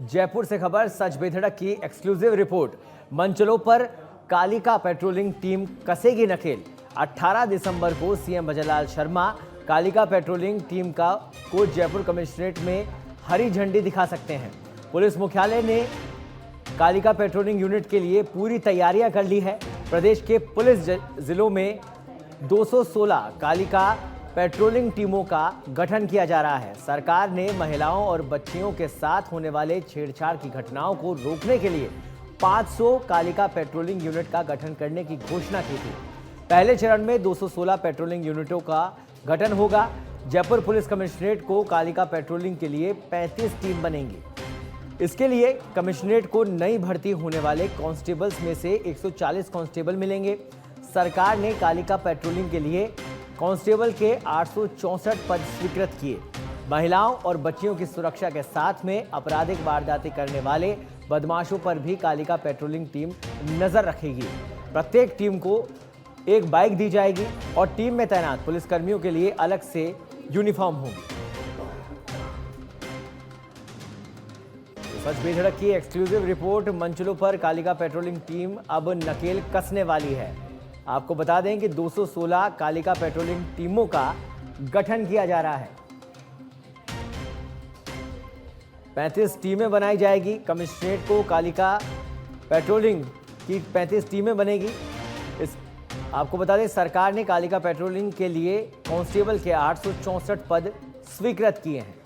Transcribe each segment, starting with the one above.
जयपुर से खबर, सच बेधड़क की एक्सक्लूसिव रिपोर्ट। मंचलों पर कालिका पेट्रोलिंग टीम कसेगी नकेल। 18 दिसंबर को CM Bhajanlal Sharma Kalika patrolling team को जयपुर कमिश्नरेट में हरी झंडी दिखा सकते हैं। पुलिस मुख्यालय ने कालिका पेट्रोलिंग यूनिट के लिए पूरी तैयारियां कर ली है। प्रदेश के पुलिस जिलों में 216 कालिका पेट्रोलिंग टीमों का गठन किया जा रहा है। सरकार ने महिलाओं और बच्चियों के साथ होने वाले छेड़छाड़ की घटनाओं को रोकने के लिए 500 कालिका पेट्रोलिंग यूनिट का गठन करने की घोषणा की थी। पहले चरण में 216 पेट्रोलिंग यूनिटों का गठन होगा। जयपुर पुलिस कमिश्नरेट को कालिका पेट्रोलिंग के लिए 35 टीम बनेंगी। इसके लिए कमिश्नरेट को नई भर्ती होने वाले कांस्टेबल्स में से 140 कांस्टेबल मिलेंगे। सरकार ने कालिका पेट्रोलिंग के लिए कांस्टेबल के 864 पद स्वीकृत किए। महिलाओं और बच्चियों की सुरक्षा के साथ में आपराधिक वारदातें करने वाले बदमाशों पर भी कालिका पेट्रोलिंग टीम नजर रखेगी। प्रत्येक टीम को एक बाइक दी जाएगी और टीम में तैनात पुलिसकर्मियों के लिए अलग से यूनिफॉर्म होगी। सच बेधड़क की एक्सक्लूसिव रिपोर्ट। मंचलों पर कालिका पेट्रोलिंग टीम अब नकेल कसने वाली है। आपको बता दें कि 216 कालिका पेट्रोलिंग टीमों का गठन किया जा रहा है। 35 टीमें बनाई जाएगी। कमिश्नरेट को कालिका पेट्रोलिंग की 35 टीमें बनेगी। आपको बता दें, सरकार ने कालिका पेट्रोलिंग के लिए कांस्टेबल के 864 पद स्वीकृत किए हैं।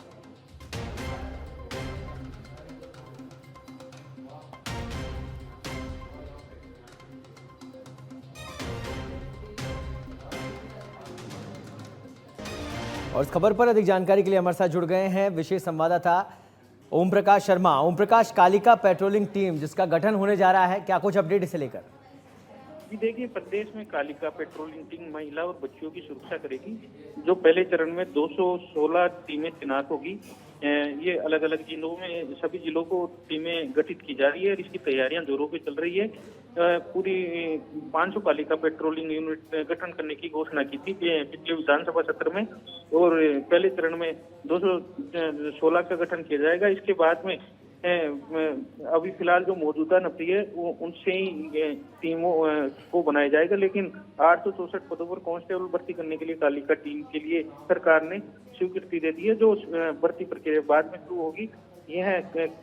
और इस खबर पर अधिक जानकारी के लिए हमारे साथ जुड़ गए हैं विशेष संवाददाता ओम प्रकाश शर्मा। ओम प्रकाश, कालिका पेट्रोलिंग टीम जिसका गठन होने जा रहा है, क्या कुछ अपडेट इसे लेकर? जी देखिए, प्रदेश में कालिका पेट्रोलिंग टीम महिला और बच्चियों की सुरक्षा करेगी। जो पहले चरण में 216 टीमें तैनात होगी। ये अलग अलग जिलों में, सभी जिलों को टीमें गठित की जा रही है और इसकी तैयारियां जोरों पे चल रही है। पूरी 500 कालिका पेट्रोलिंग यूनिट गठन करने की घोषणा की थी पिछले विधानसभा सत्र में, और पहले चरण में 216 का गठन किया जाएगा। इसके बाद में अभी फिलहाल जो मौजूदा नफरी है उनसे ही टीमों को बनाया जाएगा। लेकिन 864 पदों पर कांस्टेबल भर्ती करने के लिए कालिका टीम के लिए सरकार ने स्वीकृति दे दी है, जो भर्ती प्रक्रिया बाद में शुरू होगी। यह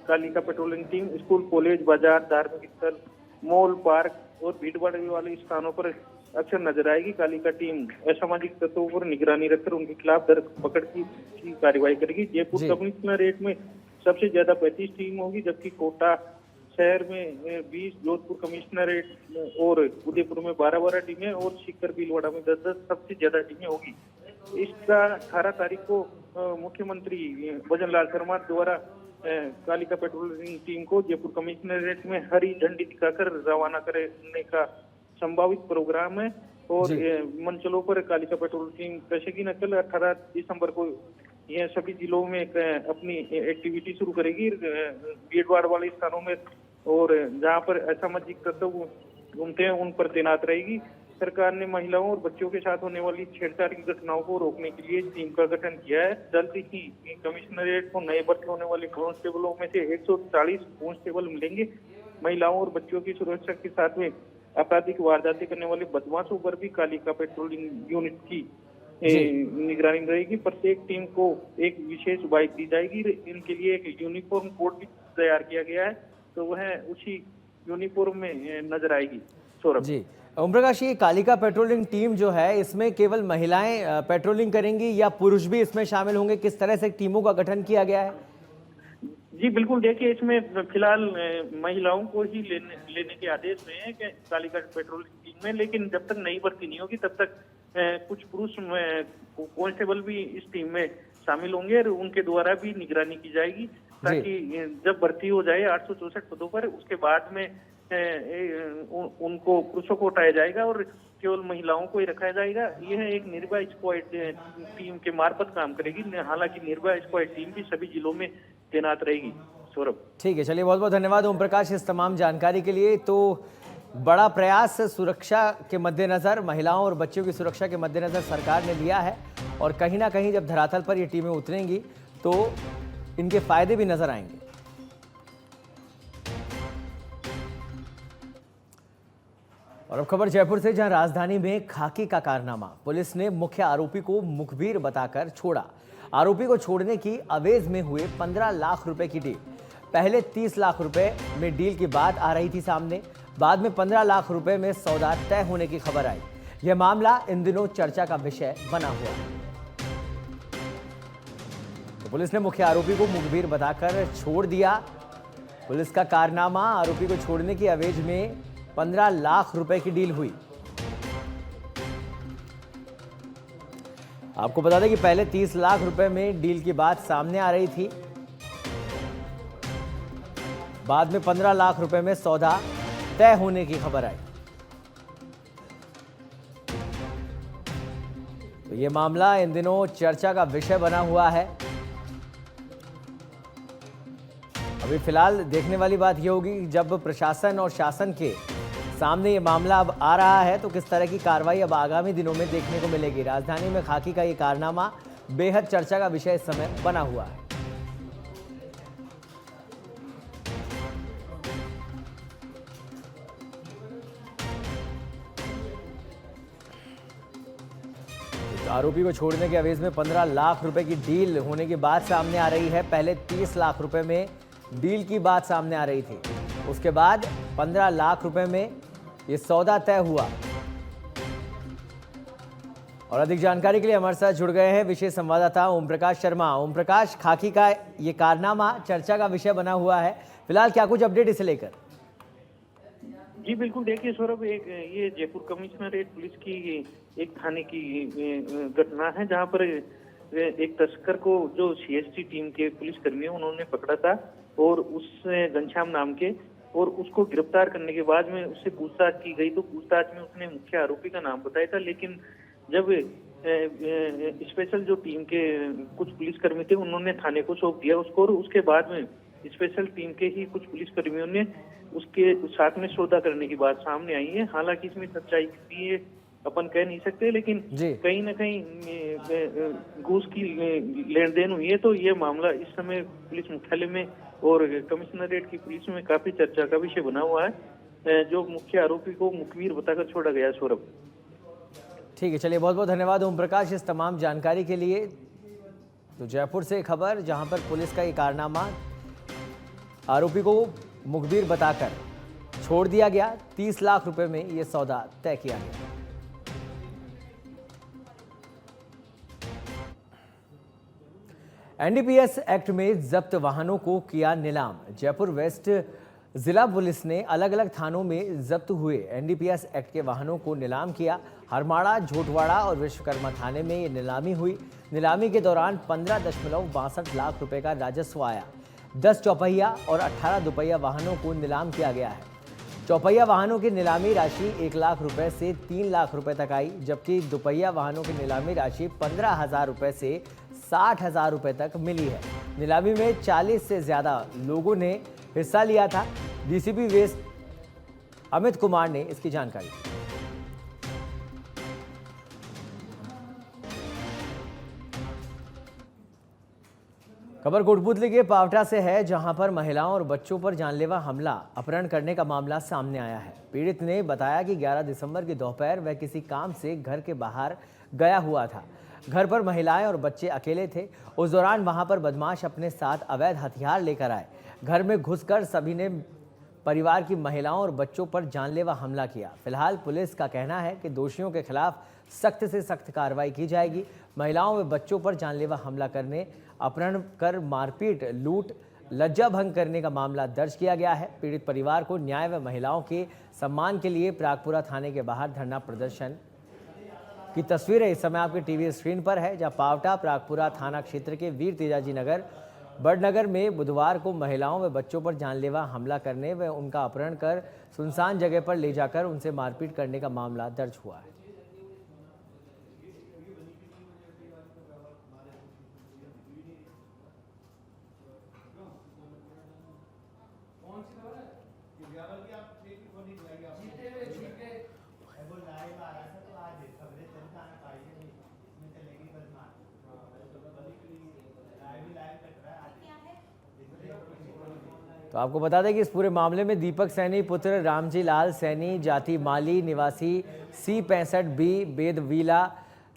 Kalika patrolling team school, college, बाजार, धार्मिक स्थल, मॉल, पार्क और भीड़ भाड़ वाले स्थानों पर अक्सर नजर आएगी। कालिका टीम असामाजिक तत्वों पर निगरानी रखकर उनके खिलाफ धरपकड़ की कार्रवाई करेगी। जयपुर कमिश्नरेट में सबसे ज्यादा 35 टीम होगी, जबकि कोटा शहर में 20, जोधपुर कमिश्नरेट और उदयपुर में 12 टीमें और सीकर, भीलवाड़ा में 10 सबसे ज्यादा टीमें होगी। इसका 18 तारीख को मुख्यमंत्री भजनलाल शर्मा द्वारा कालिका पेट्रोलिंग टीम को जयपुर कमिश्नरेट में हरी झंडी दिखाकर रवाना करने का संभावित प्रोग्राम है। और मंचलों पर कालिका पेट्रोलिंग टीम कसेगी नकल। 18 दिसंबर को यह सभी जिलों में अपनी एक्टिविटी शुरू करेगी, भीड़ भाड़ वाले स्थानों में, और जहां पर असामाजिक तत्व घूमते हैं उन पर तैनात रहेगी। सरकार ने महिलाओं और बच्चों के साथ होने वाली छेड़छाड़ की घटनाओं को रोकने के लिए टीम का गठन किया है। जल्द ही कमिश्नरेट को नए भर्ती होने वाले कांस्टेबलों में से 140 कांस्टेबल मिलेंगे। महिलाओं और बच्चों की सुरक्षा के साथ में आपराधिक वारदातें करने वाले बदमाशों पर भी कालिका पेट्रोलिंग यूनिट की निगरानी रहेगी। प्रत्येक टीम को एक विशेष बाइक दी जाएगी। इनके लिए एक यूनिफॉर्म कोड भी तैयार किया गया है, तो वह उसी यूनिफॉर्म में नजर आएगी। सौरभ जी, ओम प्रकाश, ये कालिका पेट्रोलिंग टीम जो है, इसमें केवल महिलाएं पेट्रोलिंग करेंगी या पुरुष भी इसमें शामिल होंगे? किस तरह से टीमों का गठन किया गया है? जी बिल्कुल, देखिए इसमें फिलहाल महिलाओं को ही लेने के आदेश में है कि कालिका पेट्रोलिंग टीम में, लेकिन जब तक नई भर्ती नहीं होगी तब तक कुछ पुरुष कांस्टेबल भी इस टीम में शामिल होंगे और उनके द्वारा भी निगरानी की जाएगी, ताकि जब भर्ती हो जाए 864 पदों पर, उसके बाद में उनको पुरुषों को हटाया जाएगा और केवल महिलाओं को ही रखा जाएगा। यह एक निर्भया स्क्वाड टीम के मार्फत काम करेगी। हालांकि निर्भया स्क्वाड टीम भी सभी जिलों में तैनात रहेगी। सौरभ, ठीक है, चलिए, बहुत बहुत धन्यवाद ओम प्रकाश इस तमाम जानकारी के लिए। तो बड़ा प्रयास सुरक्षा के मद्देनजर, महिलाओं और बच्चों की सुरक्षा के मद्देनजर सरकार ने लिया है, और कहीं ना कहीं जब धरातल पर ये टीमें उतरेंगी तो इनके फायदे भी नजर आएंगे। और अब खबर जयपुर से, जहां राजधानी में खाकी का कारनामा। पुलिस ने मुख्य आरोपी को मुखबिर बताकर छोड़ा। आरोपी को छोड़ने की अवेज में हुए 15 लाख रुपए की डील। पहले 30 लाख रुपए में डील की बात आ रही थी सामने, बाद में 15 लाख रुपए में सौदा तय होने की खबर आई। यह मामला इन दिनों चर्चा का विषय बना हुआ है। तो पुलिस ने मुख्य आरोपी को मुखबिर बताकर छोड़ दिया। पुलिस का कारनामा, आरोपी को छोड़ने की अवेज में 15 लाख रुपए की डील हुई। आपको बता दें कि पहले 30 लाख रुपए में डील की बात सामने आ रही थी, बाद में 15 लाख रुपए में सौदा तय होने की खबर आई। तो यह मामला इन दिनों चर्चा का विषय बना हुआ है। अभी फिलहाल देखने वाली बात यह होगी कि जब प्रशासन और शासन के सामने ये मामला अब आ रहा है तो किस तरह की कार्रवाई अब आगामी दिनों में देखने को मिलेगी। राजधानी में खाकी का ये कारनामा बेहद चर्चा का विषय इस समय बना हुआ है। आरोपी को छोड़ने के अवेज में 15 लाख रुपए की डील होने की बात सामने आ रही है। पहले 30 लाख रुपए में डील की बात सामने आ रही थी, उसके बाद 15 लाख रुपए में यह सौदा तय हुआ। और अधिक जानकारी के लिए हमारे साथ जुड़ गए हैं विशेष संवाददाता ओम प्रकाश शर्मा। ओम प्रकाश, खाकी का ये कारनामा चर्चा का विषय बना हुआ है, फिलहाल क्या कुछ अपडेट इसे लेकर? जी बिल्कुल, देखिए सौरभ, एक ये जयपुर कमिश्नरेट पुलिस की एक थाने की घटना है जहां पर एक तस्कर को जो सीएसटी टीम के पुलिस कर्मी उन्होंने पकड़ा था और उस घनश्याम नाम के, और उसको गिरफ्तार करने के बाद में उससे पूछताछ की गई तो पूछताछ में उसने मुख्य आरोपी का नाम बताया था। लेकिन जब स्पेशल जो टीम के कुछ पुलिसकर्मी थे उन्होंने थाने को सौंप दिया उसको, और उसके बाद में स्पेशल टीम के ही कुछ पुलिसकर्मियों ने उसके साथ में सौदा करने की बात सामने आई है। हालांकि इसमें सच्चाई कितनी है अपन कह नहीं सकते, लेकिन कहीं ना कहीं घूस की लेन देन हुई है। तो ये मामला इस समय पुलिस मुख्यालय में और कमिश्नरेट की पुलिस में काफी चर्चा का विषय बना हुआ है, जो मुख्य आरोपी को मुखबिर बताकर छोड़ा गया। सौरभ, ठीक है, चलिए, बहुत बहुत धन्यवाद ओम प्रकाश इस तमाम जानकारी के लिए। तो जयपुर से खबर, जहां पर पुलिस का ये कारनामा, आरोपी को मुखबिर बताकर छोड़ दिया गया। 30 लाख रुपए में यह सौदा तय किया गया। एनडीपीएस एक्ट में जब्त वाहनों को किया नीलाम। जयपुर वेस्ट जिला पुलिस ने अलग अलग थानों में जब्त हुए एनडीपीएस एक्ट के वाहनों को नीलाम किया। हरमाड़ा, झोटवाड़ा और विश्वकर्मा थाने में ये नीलामी हुई। नीलामी के दौरान 15.62 लाख रुपए का राजस्व आया। 10 चौपहिया और 18 दुपहिया वाहनों को नीलाम किया गया है। चौपहिया वाहनों की नीलामी राशि 1 लाख रुपए से 3 लाख रुपए तक आई, जबकि दुपहिया वाहनों की नीलामी राशि 15,000 रुपए से 60,000 रुपए तक मिली है। नीलामी में 40 से ज्यादा लोगों ने हिस्सा लिया था। डीसीपी वेस्ट अमित कुमार ने इसकी जानकारी दी। खबर कोटपुतली के पावटा से है, जहां पर महिलाओं और बच्चों पर जानलेवा हमला, अपहरण करने का मामला सामने आया है। पीड़ित ने बताया कि 11 दिसंबर की दोपहर वह किसी काम से घर के बाहर गया हुआ था। घर पर महिलाएं और बच्चे अकेले थे। उस दौरान वहां पर बदमाश अपने साथ अवैध हथियार लेकर आए। घर में घुसकर सभी ने परिवार की महिलाओं और बच्चों पर जानलेवा हमला किया। फिलहाल पुलिस का कहना है कि दोषियों के खिलाफ सख्त से सख्त कार्रवाई की जाएगी। महिलाओं व बच्चों पर जानलेवा हमला करने, अपहरण कर मारपीट, लूट, लज्जा भंग करने का मामला दर्ज किया गया है। पीड़ित परिवार को न्याय व महिलाओं के सम्मान के लिए प्रागपुरा थाने के बाहर धरना प्रदर्शन की तस्वीरें इस समय आपके टीवी स्क्रीन पर है, जहां पावटा प्रागपुरा थाना क्षेत्र के वीर तेजाजी नगर बड़नगर में बुधवार को महिलाओं व बच्चों पर जानलेवा हमला करने व उनका अपहरण कर सुनसान जगह पर ले जाकर उनसे मारपीट करने का मामला दर्ज हुआ है। तो आपको बता दें कि इस पूरे मामले में दीपक सैनी पुत्र रामजी लाल सैनी जाति माली निवासी C65B बेदवीला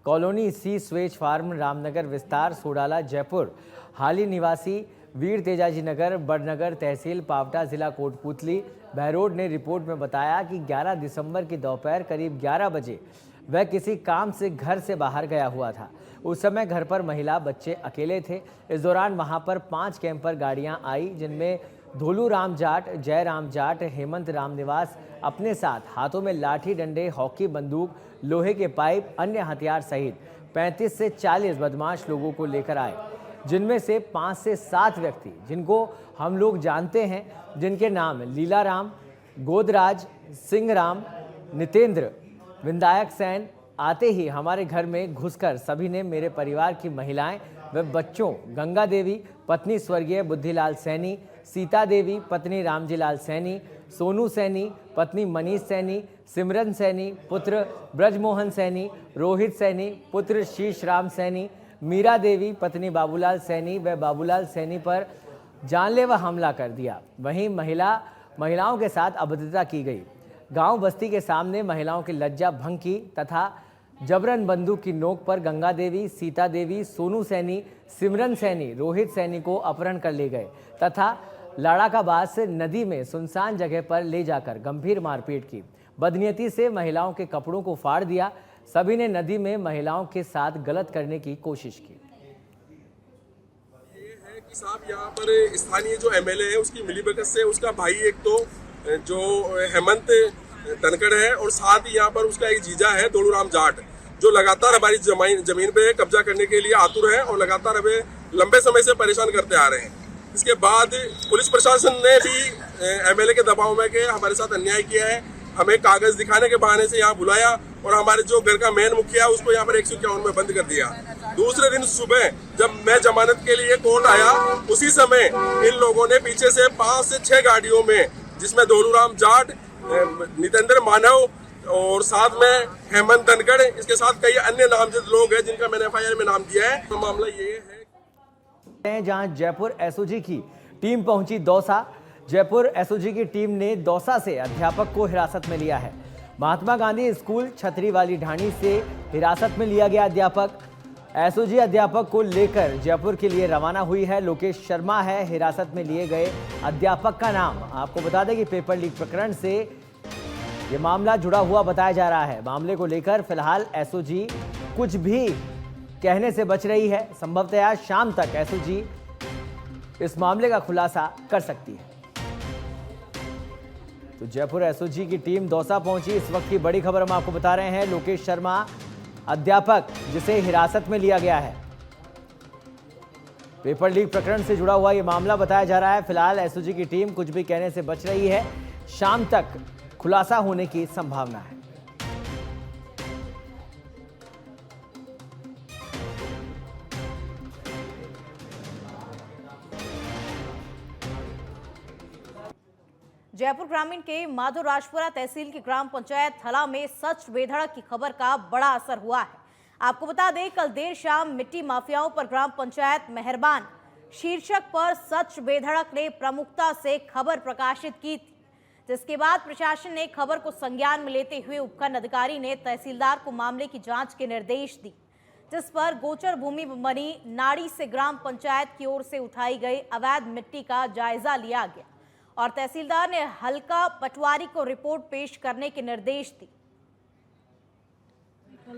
कॉलोनी सी स्वेज फार्म रामनगर विस्तार सोडाला जयपुर हाली निवासी वीर तेजाजी नगर बड़नगर तहसील पावटा जिला कोटपुतली बहरोड ने रिपोर्ट में बताया कि 11 दिसंबर की दोपहर करीब 11 बजे वह किसी काम से घर से बाहर गया हुआ था। उस समय घर पर महिला बच्चे अकेले थे। इस दौरान वहां पर 5 कैंपर गाड़ियां आई जिनमें धोलू राम जाट, जय राम जाट, हेमंत राम निवास अपने साथ हाथों में लाठी डंडे, हॉकी बंदूक, लोहे के पाइप, अन्य हथियार सहित 35 से 40 बदमाश लोगों को लेकर आए, जिनमें से 5 से 7 व्यक्ति जिनको हम लोग जानते हैं, जिनके नाम लीलाराम, गोदराज, सिंहराम, नितेंद्र, विंदायक सेन। आते ही हमारे घर में घुसकर सभी ने मेरे परिवार की महिलाएं व बच्चों गंगा देवी पत्नी स्वर्गीय बुद्धिलाल सैनी, सीता देवी पत्नी रामजीलाल सैनी, सोनू सैनी पत्नी मनीष सैनी, सिमरन सैनी पुत्र ब्रजमोहन सैनी, रोहित सैनी पुत्र शीश राम सैनी, मीरा देवी पत्नी बाबूलाल सैनी व बाबूलाल सैनी पर जानलेवा हमला कर दिया। वहीं महिलाओं के साथ अभद्रता की गई। गांव बस्ती के सामने महिलाओं की लज्जा भंग की तथा जबरन बंदूक की नोक पर गंगा देवी, सीता देवी, सोनू सैनी, सिमरन सैनी, रोहित सैनी को अपहरण कर ले गए तथा लाड़ाकाबाद से नदी में सुनसान जगह पर ले जाकर गंभीर मारपीट की। बदनीयती से महिलाओं के कपड़ों को फाड़ दिया। सभी ने नदी में महिलाओं के साथ गलत करने की कोशिश की। ये है कि साहब यहाँ पर स्थानीय जो MLA है उसकी मिलीभगत से उसका भाई एक तो जो हेमंत धनखड़ है और साथ ही यहाँ पर उसका एक जीजा है धोलू राम जाट, जो लगातार हमारी जमीन पे कब्जा करने के लिए आतुर है और लगातार हमें लंबे समय से परेशान करते आ रहे हैं। इसके बाद पुलिस प्रशासन ने भी MLA के दबाव में के हमारे साथ अन्याय किया है। हमें कागज दिखाने के बहाने से यहाँ बुलाया और हमारे जो घर का मेन मुखिया है उसको यहाँ पर 151 में बंद कर दिया। दूसरे दिन सुबह जब मैं जमानत के लिए कोर्ट आया, उसी समय इन लोगों ने पीछे से 5 से 6 गाड़ियों में, जिसमें धोलूराम जाट, नितेंद्र मानव और साथ में हेमंत धनखड़, इसके साथ कई अन्य नामजद लोग हैं जिनका मैंने FIR में नाम दिया है। तो मामला ये है जहां जयपुर SOG की टीम पहुंची दौसा। जयपुर SOG की टीम ने दौसा से अध्यापक को हिरासत में लिया है। महात्मा गांधी स्कूल छतरी वाली ढाणी से हिरासत में लिया गया अध्यापक। SOG अध्यापक को लेकर जयपुर के लिए रवाना हुई है। लोकेश शर्मा है हिरासत में लिए गए अध्यापक का नाम। आपको बता दें कि पेपर लीक प्रकरण से ये मामला जुड़ा हुआ बताया जा रहा है। मामले को लेकर फिलहाल SOG कुछ भी कहने से बच रही है। संभवतः शाम तक SOG इस मामले का खुलासा कर सकती है। तो जयपुर SOG की टीम दौसा पहुंची। इस वक्त की बड़ी खबर हम आपको बता रहे हैं। लोकेश शर्मा अध्यापक जिसे हिरासत में लिया गया है, पेपर लीक प्रकरण से जुड़ा हुआ यह मामला बताया जा रहा है। फिलहाल SOG की टीम कुछ भी कहने से बच रही है। शाम तक खुलासा होने की संभावना है। जयपुर ग्रामीण के माधोराजपुरा तहसील की ग्राम पंचायत थला में सच बेधड़क की खबर का बड़ा असर हुआ है। आपको बता दें, कल देर शाम मिट्टी माफियाओं पर ग्राम पंचायत मेहरबान शीर्षक पर सच बेधड़क ने प्रमुखता से खबर प्रकाशित की थी, जिसके बाद प्रशासन ने खबर को संज्ञान में लेते हुए उपखंड अधिकारी ने तहसीलदार को मामले की जांच के निर्देश दिए, जिस पर गोचर भूमि बनी नाड़ी से ग्राम पंचायत की ओर से उठाई गई अवैध मिट्टी का जायजा लिया गया और तहसीलदार ने हल्का पटवारी को रिपोर्ट पेश करने के निर्देश दिए। कल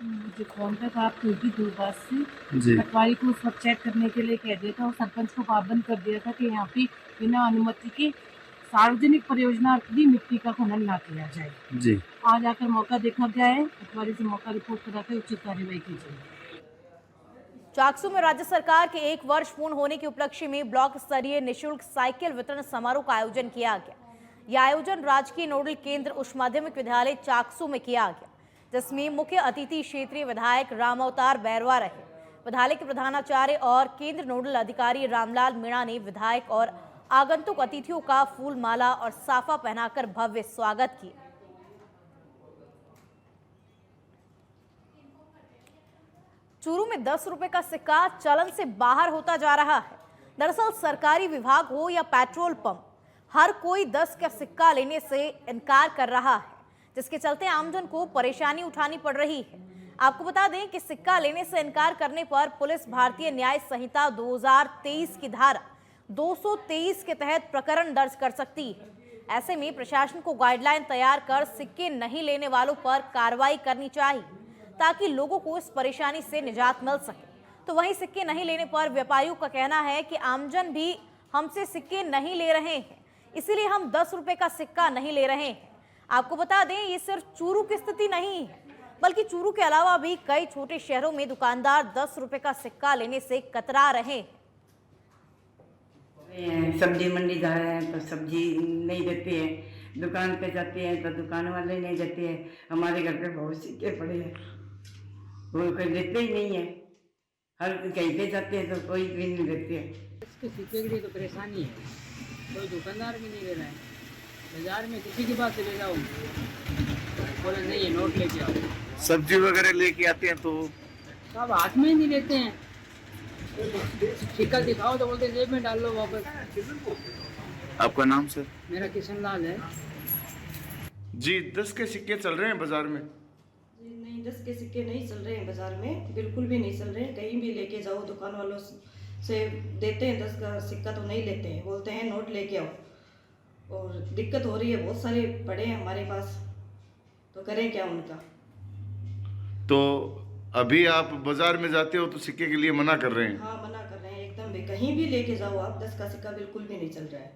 मुझे फोन पे बात हुई थी दूरभाष से, पटवारी को सब चेक करने के लिए कह दिया था और सरपंच को पाबंद कर दिया था कि यहाँ पे बिना अनुमति के सार्वजनिक परियोजना भी मिट्टी का खनन ना किया जाए जी। आज आकर मौका देखा गया है, पटवारी से मौका रिपोर्ट कराकर उचित कार्यवाही की जाएगी। चाकसू में राज्य सरकार के 1 वर्ष पूर्ण होने के उपलक्ष्य में ब्लॉक स्तरीय निःशुल्क साइकिल वितरण समारोह का आयोजन किया गया। यह आयोजन राजकीय नोडल केंद्र उच्च माध्यमिक विद्यालय चाकसू में किया गया, जिसमें मुख्य अतिथि क्षेत्रीय विधायक रामावतार बैरवा रहे। विद्यालय के प्रधानाचार्य और केंद्र नोडल अधिकारी रामलाल मीणा ने विधायक और आगंतुक अतिथियों का फूल माला और साफा पहनाकर भव्य स्वागत किया। चूरू में 10 रुपए का सिक्का चलन से बाहर होता जा रहा है। दरअसल सरकारी विभाग हो या पेट्रोल पंप, हर कोई 10 का सिक्का लेने से इनकार कर रहा है, जिसके चलते आमजन को परेशानी उठानी पड़ रही है। आपको बता दें कि सिक्का लेने से इनकार करने पर पुलिस भारतीय न्याय संहिता 2023 की धारा 223 के तहत प्रकरण दर्ज कर सकती है। ऐसे में प्रशासन को गाइडलाइन तैयार कर सिक्के नहीं लेने वालों पर कार्रवाई करनी चाहिए, ताकि लोगों को इस परेशानी से निजात मिल सके। तो वहीं सिक्के नहीं लेने पर व्यापारियों का कहना है कि आमजन भी हमसे सिक्के नहीं ले रहे हैं, इसीलिए हम 10 रुपए का सिक्का नहीं ले रहे हैं। आपको बता दें, ये सिर्फ चूरू की स्थिति नहीं है, बल्कि चूरू के अलावा भी कई छोटे शहरों में दुकानदार 10 रुपए का सिक्का लेने से कतरा रहे हैं। सब्जी मंडी जा रहे हैं तो सब्जी नहीं देते हैं, दुकान पे जाते हैं तो दुकान वाले नहीं देते हैं। हमारे घर पे बहुत सिक्के पड़े हैं, वो कोई देते ही नहीं है। हर कहीं पे जाते हैं तो कोई भी नहीं देते हैं। इसके सिक्के के लिए तो परेशानी है, कोई दुकानदार भी नहीं ले रहा है। बाजार में किसी की बात ले जाओ, बोले नहीं है नोट लेके आओ। सब्जी वगैरह लेके आते हैं तो सब हाथ में ही नहीं लेते हैं, सिक्का दिखाओ तो बोलते जेब में डाल लो वापस। आपका नाम सर? मेरा किशन लाल है जी। 10 के सिक्के चल रहे हैं बाजार में? नहीं, 10 के सिक्के नहीं चल रहे हैं बाजार में, बिल्कुल भी नहीं चल रहे हैं। कहीं भी लेके जाओ दुकान वालों से देते हैं 10 का सिक्का तो नहीं लेते हैं, बोलते हैं नोट लेके आओ। और दिक्कत हो रही है, बहुत सारे पड़े हैं हमारे पास, तो करें क्या उनका। तो अभी आप बाजार में जाते हो तो सिक्के के लिए मना कर रहे हैं? हाँ, मना कर रहे हैं एकदम भी। कहीं भी लेके जाओ आप, 10 का सिक्का बिल्कुल भी नहीं चल रहा है।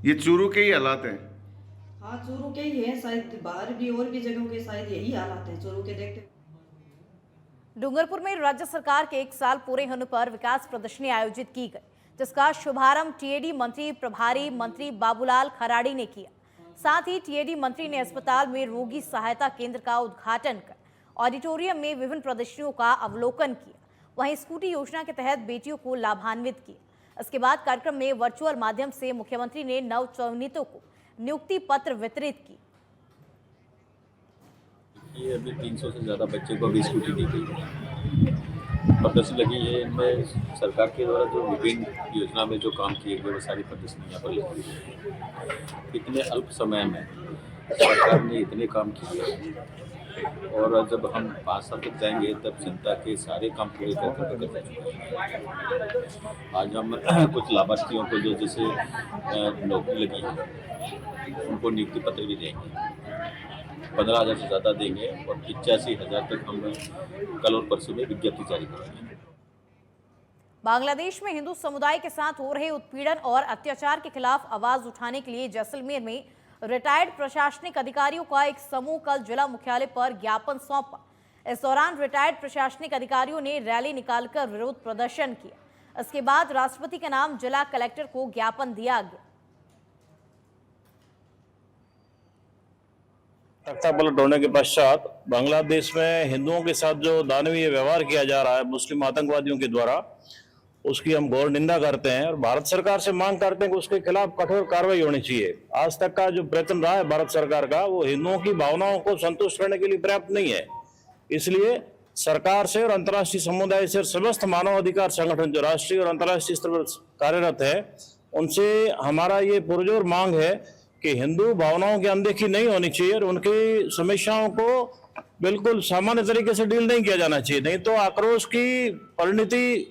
ये चूरू के ही हालात हैं? हाँ, चूरू के ही है, शायद बाहर भी और भी जगहों के शायद यही हालात है चूरू के। देखते डूंगरपुर में राज्य सरकार के 1 साल पूरे होने पर विकास प्रदर्शनी आयोजित की गई, जिसका शुभारंभ टीएडी मंत्री प्रभारी मंत्री बाबूलाल खराड़ी ने किया। साथ ही टीएडी मंत्री ने अस्पताल में रोगी सहायता केंद्र का उद्घाटन कर ऑडिटोरियम में विभिन्न प्रदर्शनियों का अवलोकन किया। वहीं स्कूटी योजना के तहत बेटियों को लाभान्वित किया। इसके बाद कार्यक्रम में वर्चुअल माध्यम से मुख्यमंत्री ने नवचयनितों को नियुक्ति पत्र वितरित की। ये अभी 300 से ज़्यादा बच्चे को अभी स्कूटी दी गई है। प्रदर्शनी लगी है, इनमें सरकार के द्वारा जो विभिन्न योजना में जो काम किए गए वो सारी प्रदर्शनी यहाँ पर लगी है। इतने अल्प समय में सरकार ने इतने काम किए, और जब हम 5 साल तक जाएंगे तब जनता के सारे काम पूरे कर चुके हैं। आज हम कुछ लाभार्थियों को जो जैसे नौकरी लगी है उनको नियुक्ति पत्र भी देंगे, 15,000 से ज़्यादा देंगे, और 85,000 तक हम कल और परसों में विज्ञप्ति जारी करेंगे। बांग्लादेश में हिंदू समुदाय के साथ हो रहे उत्पीड़न और अत्याचार के खिलाफ आवाज उठाने के लिए जैसलमेर में रिटायर्ड प्रशासनिक अधिकारियों का एक समूह कल जिला मुख्यालय पर ज्ञापन सौंपा। इस दौरान रिटायर्ड प्रशासनिक अधिकारियों ने रैली निकालकर विरोध प्रदर्शन किया। इसके बाद राष्ट्रपति के नाम जिला कलेक्टर को ज्ञापन दिया गया। तख्ता पलट होने के पश्चात बांग्लादेश में हिंदुओं के साथ जो दानवीय व्यवहार किया जा रहा है मुस्लिम आतंकवादियों के द्वारा, उसकी हम घोर निंदा करते हैं और भारत सरकार से मांग करते हैं कि उसके खिलाफ कठोर कार्रवाई होनी चाहिए। आज तक का जो प्रयत्न रहा है भारत सरकार का, वो हिंदुओं की भावनाओं को संतुष्ट करने के लिए पर्याप्त नहीं है। इसलिए सरकार से और अंतर्राष्ट्रीय समुदाय से समस्त मानव अधिकार संगठन जो राष्ट्रीय और अंतर्राष्ट्रीय स्तर पर कार्यरत है, उनसे हमारा ये पुरजोर मांग है कि हिंदू भावनाओं की अनदेखी नहीं होनी चाहिए और उनकी समस्याओं को बिल्कुल सामान्य तरीके से डील नहीं किया जाना चाहिए, नहीं तो आक्रोश की परिणति।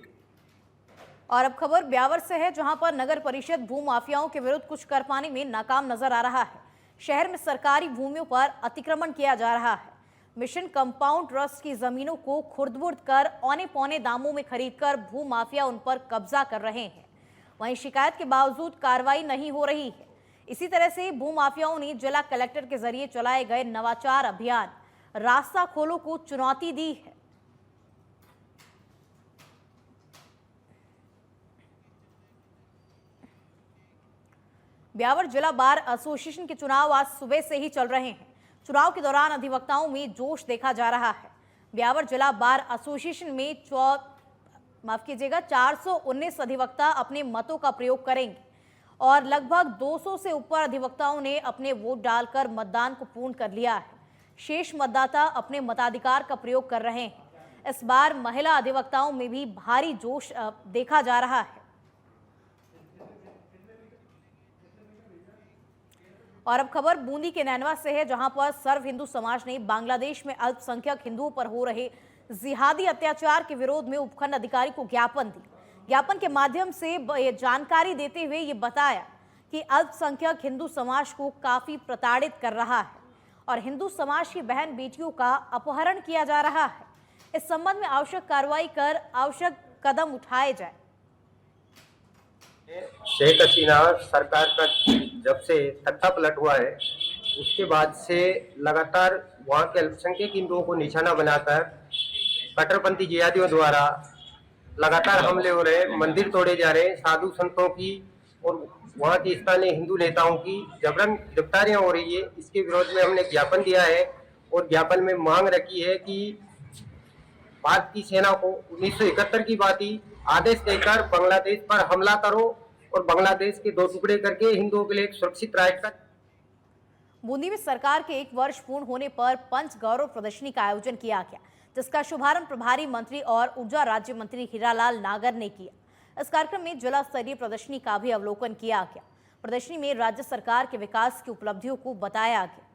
और अब खबर ब्यावर से है, जहां पर नगर परिषद भूमाफियाओं के विरुद्ध कुछ कर पाने में नाकाम नजर आ रहा है। शहर में सरकारी भूमियों पर अतिक्रमण किया जा रहा है। मिशन कंपाउंड ट्रस्ट की जमीनों को खुर्द-बुर्द कर औने पौने दामों में खरीदकर भूमाफिया उन पर कब्जा कर रहे हैं। वहीं शिकायत के बावजूद कार्रवाई नहीं हो रही है। इसी तरह से भूमाफियाओं ने जिला कलेक्टर के जरिए चलाए गए नवाचार अभियान रास्ता खोलो को चुनौती दी है। ब्यावर जिला बार एसोसिएशन के चुनाव आज सुबह से ही चल रहे हैं। चुनाव के दौरान अधिवक्ताओं में जोश देखा जा रहा है। ब्यावर जिला बार एसोसिएशन में 419 अधिवक्ता अपने मतों का प्रयोग करेंगे और लगभग 200 से ऊपर अधिवक्ताओं ने अपने वोट डालकर मतदान को पूर्ण कर लिया है। शेष मतदाता अपने मताधिकार का प्रयोग कर रहे हैं। इस बार महिला अधिवक्ताओं में भी भारी जोश देखा जा रहा है। और अब खबर बूंदी के नैनवा से है, जहां पर सर्व हिंदू समाज ने बांग्लादेश में अल्पसंख्यक हिंदुओं पर हो रहे जिहादी अत्याचार के विरोध में उपखंड अधिकारी को ज्ञापन दिया। ज्ञापन के माध्यम से जानकारी देते हुए ये बताया कि अल्पसंख्यक हिंदू समाज को काफी प्रताड़ित कर रहा है और हिंदू समाज की बहन बेटियों का अपहरण किया जा रहा है। इस संबंध में आवश्यक कार्रवाई कर आवश्यक कदम उठाए जाए। शेख हसीना सरकार का जब से तख्ता पलट हुआ है, उसके बाद से लगातार वहाँ के अल्पसंख्यक हिंदुओं को निशाना बनाकर कट्टरपंथी जिहादियों द्वारा लगातार हमले हो रहे हैं, मंदिर तोड़े जा रहे हैं, साधु संतों की और वहाँ के स्थानीय हिंदू नेताओं की जबरन गिरफ्तारियां हो रही है। इसके विरोध में हमने ज्ञापन दिया है और ज्ञापन में मांग रखी है कि भारत की सेना को 1971 की बात ही आदेश देकर बांग्लादेश पर हमला करो और बांग्लादेश के 2 टुकड़े करके हिंदुओं के लिए एक सुरक्षित राष्ट्र। बूंदी में सरकार के 1 वर्ष पूर्ण होने पर पंच गौरव प्रदर्शनी का आयोजन किया गया, जिसका शुभारंभ प्रभारी मंत्री और ऊर्जा राज्य मंत्री हीरालाल नागर ने किया। इस कार्यक्रम में जिला स्तरीय प्रदर्शनी का भी अवलोकन किया गया। प्रदर्शनी में राज्य सरकार के विकास की उपलब्धियों को बताया गया।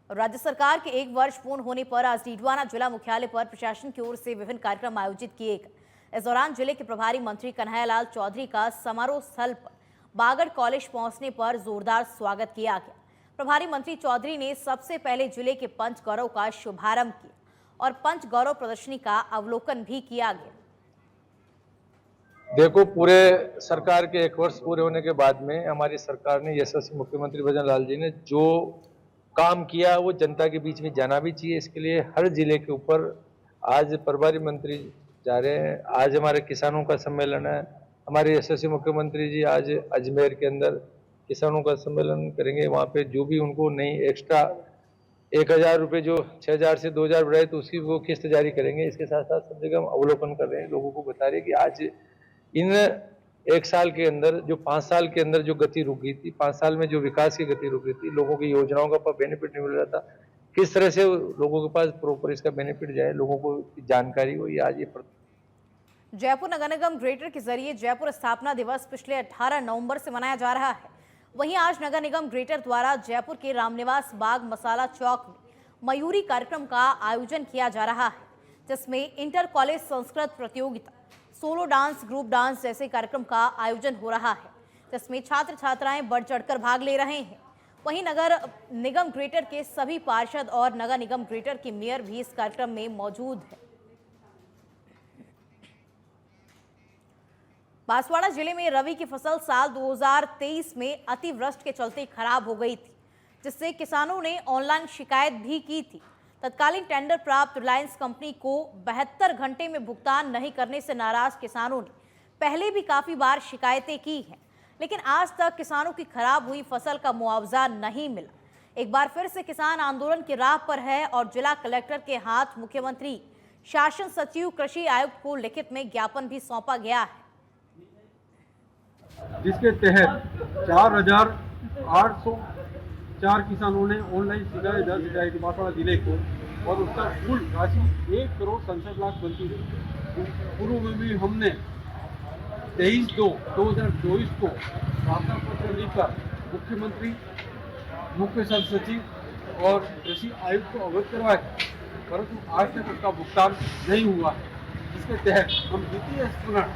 राज्य सरकार के 1 वर्ष पूर्ण होने पर आज डीडवाना जिला मुख्यालय पर प्रशासन की ओर से विभिन्न कार्यक्रम आयोजित किए गए। इस दौरान जिले के प्रभारी मंत्री कन्हैयालाल चौधरी का समारोह स्थल पर बागड़ कॉलेज पहुंचने पर जोरदार स्वागत किया गया। प्रभारी मंत्री चौधरी ने सबसे पहले जिले के पंच गौरव का शुभारंभ किया और पंच गौरव प्रदर्शनी का अवलोकन भी किया गया। देखो, पूरे सरकार के 1 वर्ष पूरे होने के बाद में हमारी सरकार ने, यशस्वी मुख्यमंत्री भजन लाल जी ने जो काम किया वो जनता के बीच में जाना भी चाहिए। इसके लिए हर जिले के ऊपर आज प्रभारी मंत्री जा रहे हैं। आज हमारे किसानों का सम्मेलन है। हमारे यशस्वी मुख्यमंत्री जी आज अजमेर के अंदर किसानों का सम्मेलन करेंगे। वहाँ पे जो भी उनको नहीं एक्स्ट्रा 1000 रुपये जो 6000 से 2000 बढ़ाए तो उसकी वो किस्त जारी करेंगे। इसके साथ साथ सब जगह हम अवलोकन कर रहे हैं, लोगों को बता रहे हैं कि आज इन 1 साल के अंदर जो 5 साल के अंदर जो गति रुक गई थी, 5 साल में जो विकास की गति रुक गई थी, लोगों की योजनाओं का बेनिफिट नहीं मिल रहा था, किस तरह से लोगों के पास प्रॉपर इसका बेनिफिट जाए, लोगों को जानकारी हो, ये आज ये। जयपुर नगर निगम ग्रेटर के जरिए जयपुर स्थापना दिवस पिछले 18 नवंबर से मनाया जा रहा है। वहीं आज नगर निगम ग्रेटर द्वारा जयपुर के रामनिवास बाग मसाला चौक में मयूरी कार्यक्रम का आयोजन किया जा रहा है, जिसमें इंटर कॉलेज संस्कृत प्रतियोगिता, सोलो डांस, ग्रुप डांस जैसे कार्यक्रम का आयोजन हो रहा है, जिसमें छात्र छात्राएं बढ़ चढ़कर भाग ले रहे हैं। वहीं नगर निगम ग्रेटर के सभी पार्षद और नगर निगम ग्रेटर की मेयर भी इस कार्यक्रम में मौजूद है। बांसवाड़ा जिले में रबी की फसल साल 2023 में अतिवृष्टि के चलते खराब हो गई थी, जिससे किसानों ने ऑनलाइन शिकायत भी की थी। तत्कालीन टेंडर प्राप्त रिलायंस कंपनी को 72 घंटे में भुगतान नहीं करने से नाराज किसानों ने पहले भी काफी बार शिकायतें की हैं, लेकिन आज तक किसानों की खराब हुई फसल का मुआवजा नहीं मिला। एक बार फिर से किसान आंदोलन की राह पर है और जिला कलेक्टर के हाथ मुख्यमंत्री, शासन सचिव, कृषि आयुक्त को लिखित में ज्ञापन भी सौंपा गया है, जिसके तहत 4804 किसानों ने ऑनलाइन शिकायत दर्ज कराई थी बांसवाड़ा जिले को, और उसका कुल राशि 1,67,32,00,000 थी। पूर्व में भी हमने 23/2/2024 को प्रार्थना पत्र लिखकर मुख्यमंत्री, मुख्य शासन सचिव और कृषि आयुक्त को अवगत करवाया, परंतु आज तक उसका भुगतान नहीं हुआ, जिसके तहत हम द्वितीय स्मरण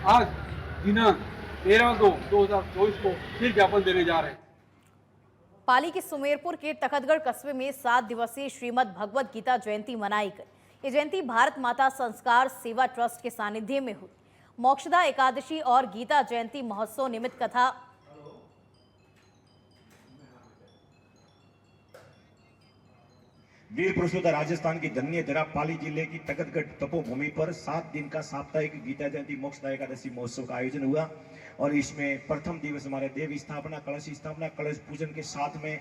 आज दिनांक 13/2/2024 को फिर ज्ञापन देने जा रहे हैं। पाली के सुमेरपुर के तखतगढ़ कस्बे में 7 दिवसीय श्रीमद् भगवत गीता जयंती मनाई गई। ये जयंती भारत माता संस्कार सेवा ट्रस्ट के सानिध्य में हुई। मोक्षदा एकादशी और गीता जयंती महोत्सव निमित्त कथा वीर पुरुषोत्तम राजस्थान की धन्य धरा पाली जिले की तखतगढ़ तपोभूमि पर 7 दिन का साप्ताहिक गीता जयंती मोक्षदा एकादशी महोत्सव का आयोजन हुआ, और इसमें प्रथम दिवस हमारे देव स्थापना, कलश स्थापना, कलश पूजन के साथ में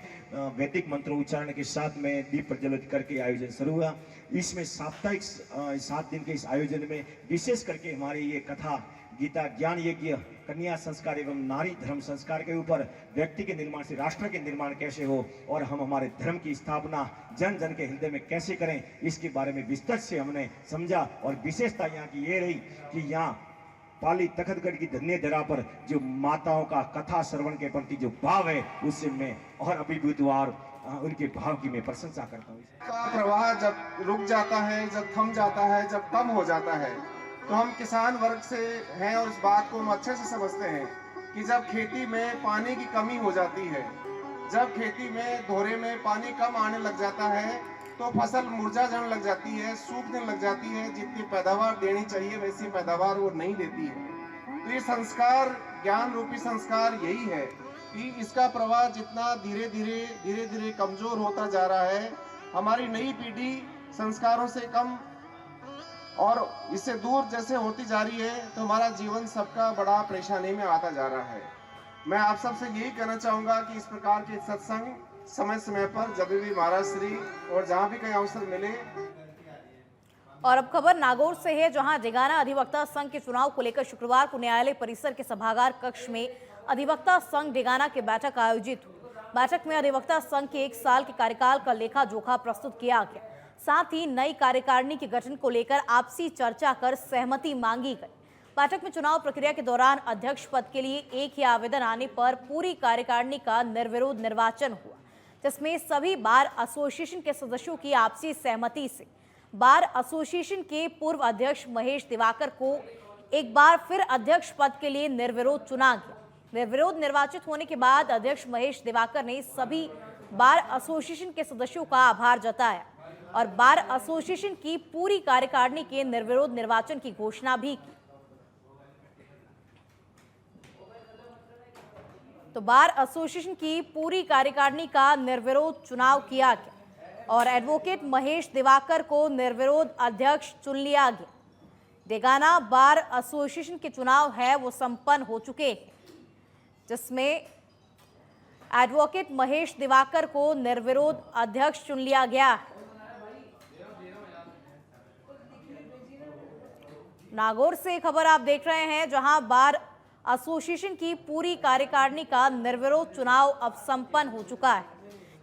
वैदिक मंत्र उच्चारण के साथ में दीप प्रज्वलित करके आयोजन शुरू हुआ। इसमें साप्ताहिक 7 दिन के इस आयोजन में विशेष करके हमारी ये कथा गीता ज्ञान यज्ञ, कन्या संस्कार एवं नारी धर्म संस्कार के ऊपर व्यक्ति के निर्माण से राष्ट्र के निर्माण कैसे हो और हम हमारे धर्म की स्थापना जन जन के हृदय में कैसे करें, इसके बारे में विस्तृत से हमने समझा। और विशेषता यहाँ की ये रही कि यहाँ पाली तखतगढ़ की धन्य धरा पर जो माताओं का कथा श्रवण के प्रति जो भाव है, उससे मैं और अभिभूतवार उनके भाव की मैं प्रशंसा करता हूँ। का प्रवाह जब रुक जाता है, जब थम जाता है, जब कम हो जाता है, तो हम किसान वर्ग से हैं और इस बात को हम अच्छे से समझते हैं कि जब खेती में पानी की कमी हो जाती है, जब खेती में धोरे में पानी कम आने लग जाता है, तो फसल मुरझा जाने लग जाती है, सूखने लग जाती है। जितनी पैदावार देनी चाहिए वैसी पैदावार वो नहीं देती है। तो ये संस्कार, ज्ञान रूपी संस्कार यही है कि इसका प्रवाह जितना धीरे धीरे कमजोर होता जा रहा है, हमारी नई पीढ़ी संस्कारों से कम और इससे दूर जैसे होती जा रही है, तो हमारा जीवन सबका बड़ा परेशानी में आता जा रहा है। मैं आप सबसे यही कहना चाहूंगा कि इस प्रकार के सत्संग समय समय पर जब भी महाराज श्री और जहाँ भी कहीं अवसर मिले। और अब खबर नागौर से है, जहां डेगाना अधिवक्ता संघ के चुनाव को लेकर शुक्रवार को न्यायालय परिसर के सभागार कक्ष में अधिवक्ता संघ डेगाना की बैठक आयोजित हुई। बैठक में अधिवक्ता संघ के 1 साल के कार्यकाल का लेखा जोखा प्रस्तुत किया गया। साथ ही नई कार्यकारिणी के गठन को लेकर आपसी चर्चा कर सहमति मांगी गई। बैठक में चुनाव प्रक्रिया के दौरान अध्यक्ष पद के लिए एक ही आवेदन आने पर पूरी कार्यकारिणी का निर्विरोध निर्वाचन हुआ, जिसमें सभी बार एसोसिएशन के सदस्यों की आपसी सहमति से बार एसोसिएशन के पूर्व अध्यक्ष महेश दिवाकर को एक बार फिर अध्यक्ष पद के लिए निर्विरोध चुना गया। निर्विरोध निर्वाचित होने के बाद अध्यक्ष महेश दिवाकर ने सभी बार एसोसिएशन के सदस्यों का आभार जताया और बार एसोसिएशन की पूरी कार्यकारिणी के निर्विरोध निर्वाचन की घोषणा भी की। तो बार एसोसिएशन की पूरी कार्यकारिणी का निर्विरोध चुनाव किया गया और एडवोकेट महेश दिवाकर को निर्विरोध अध्यक्ष चुन लिया गया। डेगाना बार एसोसिएशन के चुनाव है वो संपन्न हो चुके हैं, जिसमें एडवोकेट महेश दिवाकर को निर्विरोध अध्यक्ष चुन लिया गया है। नागौर से खबर आप देख रहे हैं, जहां बार एसोसिएशन की पूरी कार्यकारिणी का निर्विरोध चुनाव अब संपन्न हो चुका है,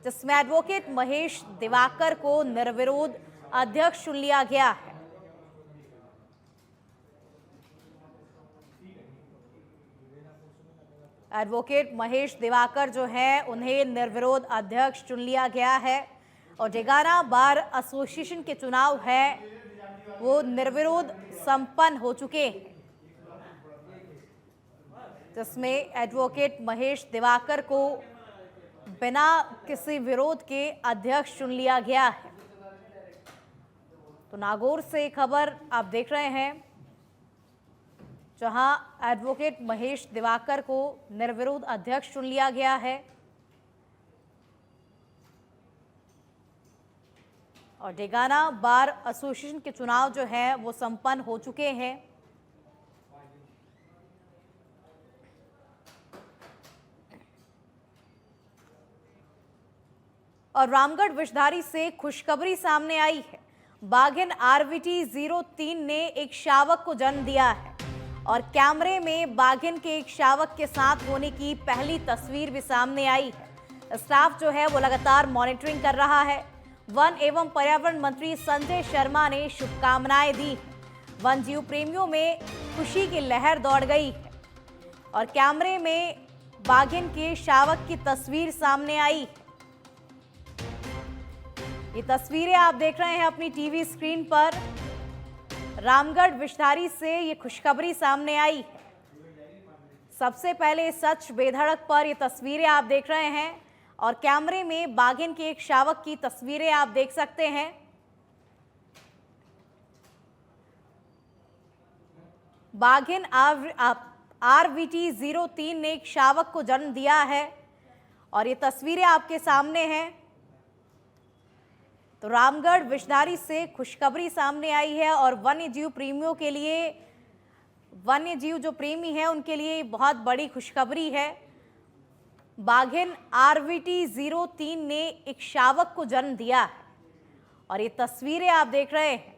जिसमें एडवोकेट महेश दिवाकर को निर्विरोध अध्यक्ष चुन लिया गया है। एडवोकेट महेश दिवाकर जो है उन्हें निर्विरोध अध्यक्ष चुन लिया गया है और डेगाना बार एसोसिएशन के चुनाव है वो निर्विरोध संपन्न हो चुके हैं, जिसमें एडवोकेट महेश दिवाकर को बिना किसी विरोध के अध्यक्ष चुन लिया गया है। तो नागौर से खबर आप देख रहे हैं, जहां एडवोकेट महेश दिवाकर को निर्विरोध अध्यक्ष चुन लिया गया है और डेगाना बार एसोसिएशन के चुनाव जो है वो संपन्न हो चुके हैं। और रामगढ़ विषधारी से खुशखबरी सामने आई है। बाघिन आरवीटी 03 ने एक शावक को जन्म दिया है और कैमरे में बाघिन के एक शावक के साथ होने की पहली तस्वीर भी सामने आई है। स्टाफ जो है वो लगातार मॉनिटरिंग कर रहा है। वन एवं पर्यावरण मंत्री संजय शर्मा ने शुभकामनाएं दी। वन जीव प्रेमियों में खुशी की लहर दौड़ गई है और कैमरे में बाघिन के शावक की तस्वीर सामने आई है। ये तस्वीरें आप देख रहे हैं अपनी टीवी स्क्रीन पर। रामगढ़ विषधारी से ये खुशखबरी सामने आई है। सबसे पहले सच बेधड़क पर ये तस्वीरें आप देख रहे हैं और कैमरे में बाघिन के एक शावक की तस्वीरें आप देख सकते हैं। बाघिन आरवीटी 03 ने एक शावक को जन्म दिया है और ये तस्वीरें आपके सामने हैं। तो रामगढ़ विषधारी से खुशखबरी सामने आई है और वन्य जीव प्रेमियों के लिए, वन्य जीव जो प्रेमी हैं उनके लिए बहुत बड़ी खुशखबरी है। बाघिन आरवीटी 03 ने एक शावक को जन्म दिया है और ये तस्वीरें आप देख रहे हैं।